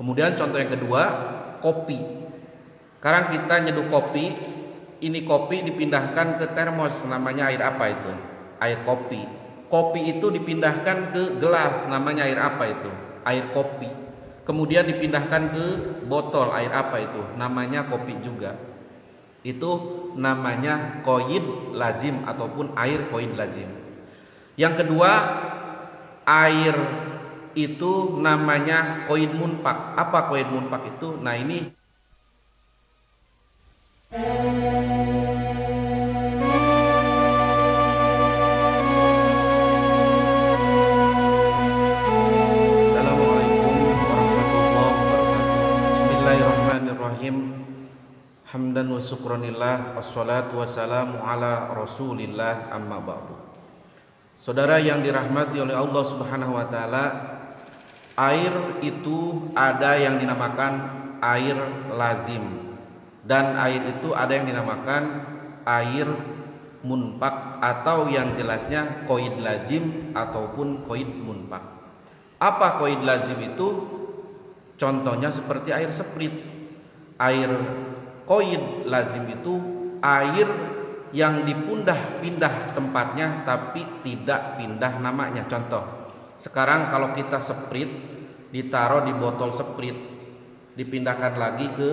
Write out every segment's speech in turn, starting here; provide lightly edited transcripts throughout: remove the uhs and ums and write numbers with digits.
Kemudian contoh yang kedua, kopi. Sekarang kita nyeduh kopi, ini kopi dipindahkan ke termos, namanya air apa itu? Air kopi. Kopi itu dipindahkan ke gelas, namanya air apa itu? Air kopi. Kemudian dipindahkan ke botol, air apa itu? Namanya kopi juga. Itu namanya qaid lazim ataupun air qaid lazim. Yang kedua, air itu namanya qaid munfak. Apa qaid munfak itu? Nah, ini Assalamualaikum warahmatullahi wabarakatuh. Bismillahirrahmanirrahim. Hamdan wa syukranillah, wassalatu wassalamu ala rasulillah, amma ba'du. Saudara yang dirahmati oleh Allah subhanahu wa ta'ala, air itu ada yang dinamakan air lazim, dan air itu ada yang dinamakan air munfak, atau yang jelasnya qaid lazim ataupun qaid munfak. Apa qaid lazim itu? Contohnya seperti air sprit. Air qaid lazim itu air yang dipindah tempatnya tapi tidak pindah namanya. Contoh, sekarang kalau kita sprit ditaruh di botol sprit, dipindahkan lagi ke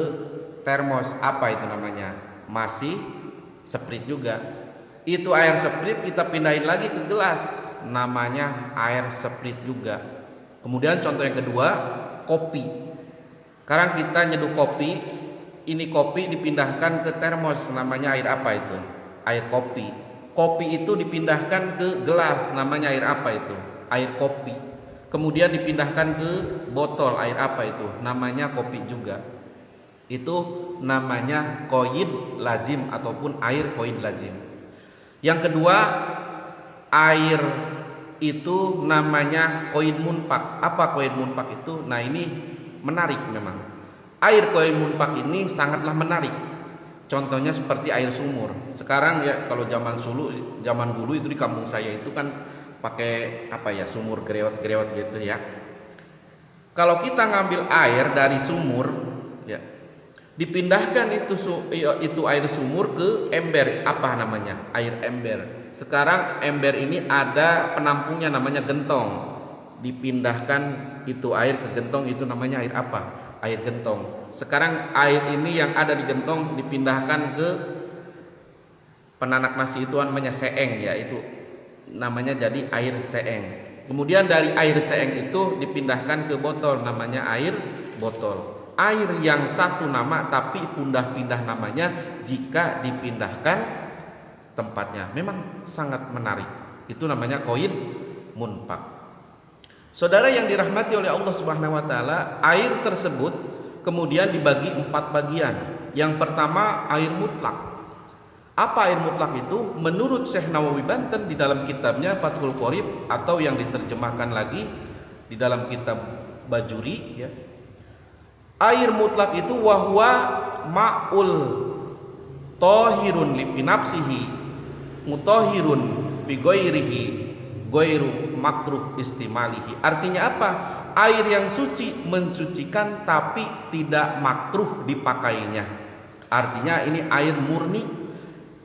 termos, apa itu namanya? Masih sprit juga. Itu air sprit kita pindahin lagi ke gelas, namanya air sprit juga. Kemudian contoh yang kedua, kopi. Sekarang kita nyeduh kopi, ini kopi dipindahkan ke termos, namanya air apa itu? Air kopi. Kopi itu dipindahkan ke gelas, namanya air apa itu? Air kopi. Kemudian dipindahkan ke botol, air apa itu? Namanya kopi juga. Itu namanya qaid lazim ataupun air qaid lazim. Yang kedua, air itu namanya qaid munfak. Apa qaid munfak itu? Nah, ini menarik memang. Air qaid munfak ini sangatlah menarik. Contohnya seperti air sumur. Sekarang ya, kalau zaman dulu itu di kampung saya itu kan pakai apa ya, sumur gerewat gitu ya. Kalau kita ngambil air dari sumur ya, dipindahkan itu air sumur ke ember, apa namanya? Air ember. Sekarang ember ini ada penampungnya, namanya gentong. Dipindahkan itu air ke gentong, itu namanya air apa? Air gentong. Sekarang air ini yang ada di gentong dipindahkan ke penanak nasi, itu namanya seeng ya, itu namanya jadi air seeng. Kemudian dari air seeng itu dipindahkan ke botol, namanya air botol. Air yang satu nama tapi pindah-pindah namanya jika dipindahkan tempatnya. Memang sangat menarik. Itu namanya qaid munfak. Saudara yang dirahmati oleh Allah Subhanahu wa taala, air tersebut kemudian dibagi 4 bagian. Yang pertama, air mutlak. Apa air mutlak itu? Menurut Syekh Nawawi Banten di dalam kitabnya Fathul Qorib, atau yang diterjemahkan lagi di dalam kitab Bajuri ya. Air mutlak itu wahwa ma'ul tahirun li nafsihi mutahhirun bi ghairihi ghairu makruh istimalihi. Artinya apa? Air yang suci, mensucikan tapi tidak makruh dipakainya. Artinya ini air murni,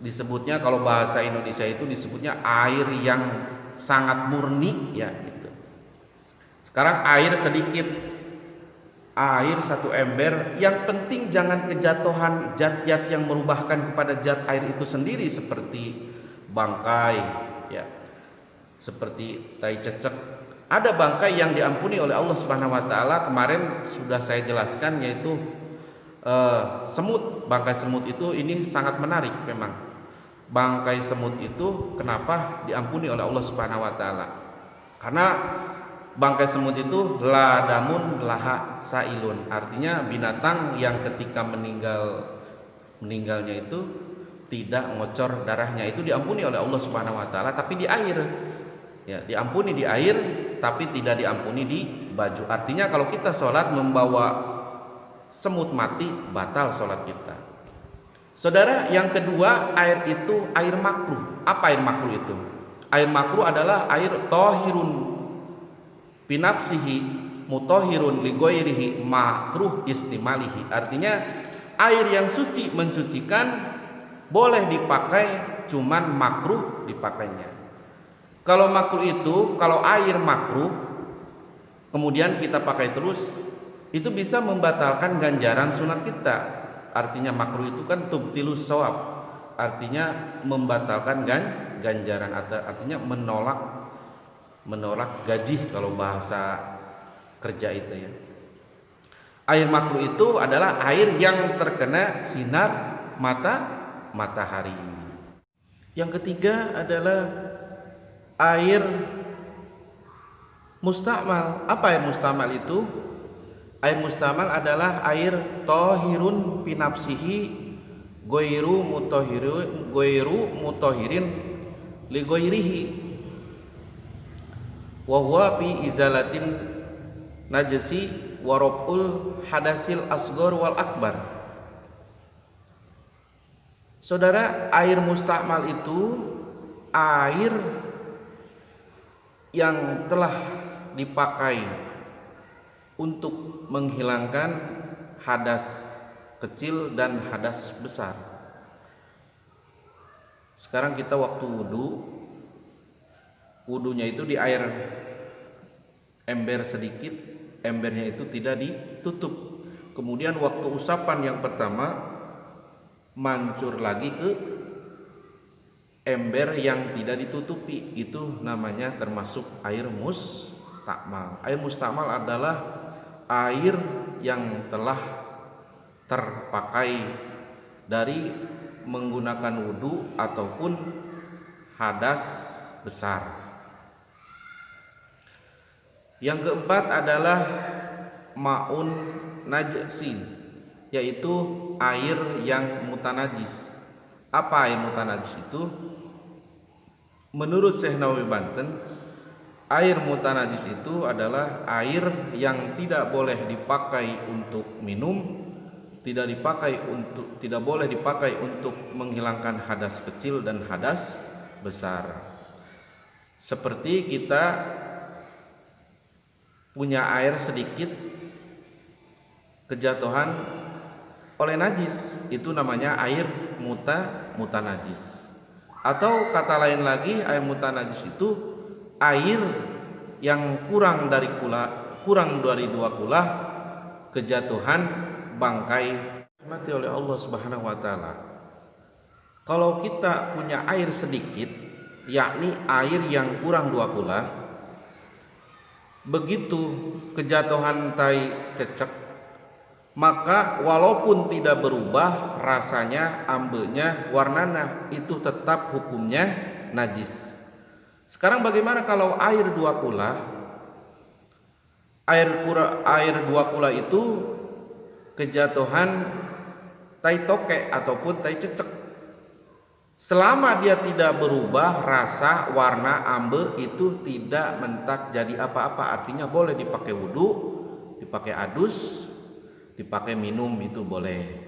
disebutnya kalau bahasa Indonesia itu disebutnya air yang sangat murni ya gitu. Sekarang air sedikit, air 1 ember, yang penting jangan kejatuhan zat-zat yang merubahkan kepada zat air itu sendiri, seperti bangkai ya, seperti tai cecek. Ada bangkai yang diampuni oleh Allah Subhanahu wa taala, kemarin sudah saya jelaskan, yaitu semut. Bangkai semut itu ini sangat menarik memang. Bangkai semut itu kenapa diampuni oleh Allah Subhanahu wa taala? Karena bangkai semut itu la damun laha sailun, artinya binatang yang ketika meninggalnya itu tidak ngocor darahnya, itu diampuni oleh Allah Subhanahu wa taala, tapi di air. Ya, diampuni di air tapi tidak diampuni di baju. Artinya kalau kita sholat membawa semut mati, batal sholat kita. Saudara, yang kedua, air itu air makruh. Apa air makruh itu? Air makruh adalah air tohirun binafsihi mutahhirun li ghairihi makruh istimalihi. Artinya air yang suci mencucikan boleh dipakai, cuman makruh dipakainya. Kalau makruh itu, kalau air makruh kemudian kita pakai terus, itu bisa membatalkan ganjaran sunat kita. Artinya makruh itu kan tubtilus shawab, artinya membatalkan ganjaran, artinya menolak gaji kalau bahasa kerja itu ya. Air makruh itu adalah air yang terkena sinar matahari. Yang ketiga adalah air mustamal. Apa air mustamal itu? Air mustamal adalah air tohirun pinapsihi goiru mutohirin li goirihi wa huwa fi izalatin najasi warobul hadasil asgor wal akbar. Saudara, air mustamal itu air yang telah dipakai untuk menghilangkan hadas kecil dan hadas besar. Sekarang kita waktu wudunya itu di air ember sedikit, embernya itu tidak ditutup. Kemudian waktu usapan yang pertama mancur lagi ke ember yang tidak ditutupi, itu namanya termasuk air mustakmal. Air mustakmal adalah air yang telah terpakai dari menggunakan wudu ataupun hadas besar. Yang keempat adalah maun najasin, yaitu air yang mutanajis. Apa air mutanajis itu? Menurut Syekh Nawawi Banten, air mutanajis itu adalah air yang tidak boleh dipakai untuk minum, tidak boleh dipakai untuk menghilangkan hadas kecil dan hadas besar. Seperti kita punya air sedikit kejatuhan oleh najis, itu namanya air mutanajis. Atau kata lain lagi, air mutanajis itu air yang kurang dari 2 kulah kejatuhan bangkai mati oleh Allah Subhanahu wa taala. Kalau kita punya air sedikit, yakni air yang kurang 2 kulah, begitu kejatuhan tai cecek, maka walaupun tidak berubah rasanya, ambenya, warnanya, itu tetap hukumnya najis. Sekarang bagaimana kalau air 2 kulah? Air 2 kulah itu kejatuhan tai toke ataupun tai cecek. Selama dia tidak berubah rasa, warna, ambe, itu tidak mentak jadi apa-apa. Artinya boleh dipakai wudu, dipakai adus, dipakai minum, itu boleh.